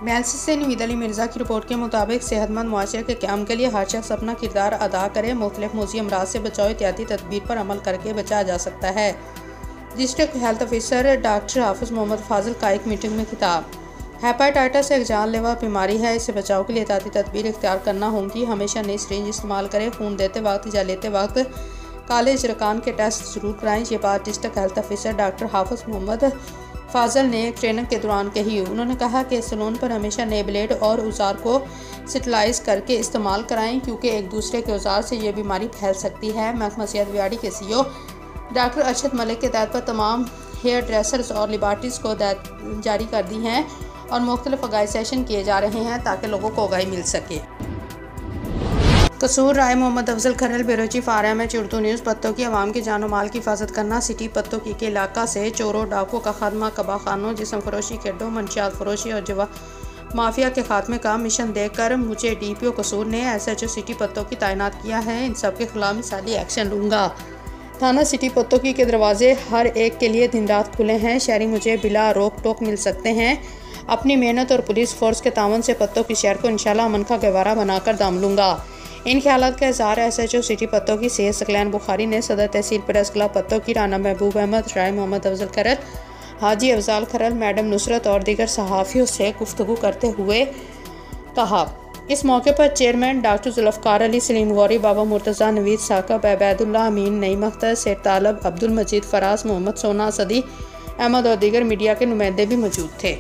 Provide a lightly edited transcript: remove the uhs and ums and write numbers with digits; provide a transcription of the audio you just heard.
मैलसी से नवीद अली मिर्ज़ा की रिपोर्ट के मुताबिक सेहतमंद मुआशरे के क़याम के लिए हर शख्स अपना किरदार अदा करे, मुख्तलिफ मौजी अमराज से बचाव एहतियाती तदबीर पर अमल करके बचाया जा सकता है। डिस्ट्रिक्ट हेल्थ ऑफिसर डॉक्टर हाफिज़ मोहम्मद फाजिल का एक मीटिंग में खिताब। हेपेटाइटिस एक जानलेवा बीमारी है, इससे बचाव के लिए एहतियाती तदबीर इख्तियार करना होंगी। हमेशा नई सिरिंज इस्तेमाल करें। खून देते वक्त या लेते वक्त काले इजरकान के टेस्ट ज़रूर कराएं। ये बात डिस्ट्रिक्ट हेल्थ ऑफिसर डॉक्टर हाफिज़ मोहम्मद फाजिल ने ट्रेनिंग के दौरान कही। उन्होंने कहा कि सैलून पर हमेशा नए ब्लेड और औजार को स्टेरिलाइज करके इस्तेमाल कराएं, क्योंकि एक दूसरे के औजार से ये बीमारी फैल सकती है। महकमा सेहत बिहाड़ी के CEO डॉक्टर अरशद मलिक के हिदायत पर तमाम हेयर ड्रेसर्स और लेबॉरेटरीज को हिदायत जारी कर दी हैं और मुख्तलिफ आगाही सेशन किए जा रहे हैं ताकि लोगों को आगाही मिल सके। Kasur Rai Mohammad Afzal Kharal bureau chief RMH Urdu news. पत्तों की आवाम की जानो माल की हिफाजत करना। सिटी पत्तों की के इलाका से चोरों डाकों का खात्मा, कबा खानों, जिस्म फरोशी, केडों, मंशियात फरोशी और जवा माफिया के खात्मे का मिशन देकर मुझे DPO कसूर ने SHO सिटी पत्तों की तैनात किया है। इन सब के खिलाफ मिसाली एक्शन लूँगा। थाना सिटी पत्तों के दरवाजे हर एक के लिए दिन रात खुले हैं। शहरी मुझे बिला रोक टोक मिल सकते हैं। अपनी मेहनत और पुलिस फोर्स के तावन से पत्तों की शहर को इंशाल्लाह अमन का गहवारा बनाकर दाम लूँगा। इन ख्यालात का इज़हार SHO सिटी पत्तों की सेहत सकलैन बुखारी ने सदर तहसील प्रेस क्लब पत्तों की राना महबूब अहमद, राय मोहम्मद अफजल खरल, हाजी अफजाल खरल, मैडम नुसरत और दीगर सहाफ़ियों से गुफ्तगू करते हुए कहा। इस मौके पर चेयरमैन डॉक्टर जुल्फ़कार अली, सलीम गौरी, बाबा मुर्तज़ा, नवीद साकब, अबैदुल्लाह, अमीन, नईम अख्तर, सेठ तालब, अब्दुल मजीद, फराज, मोहम्मद सोना, सदी अहमद और दीगर मीडिया के नुमाइंदे भी मौजूद थे।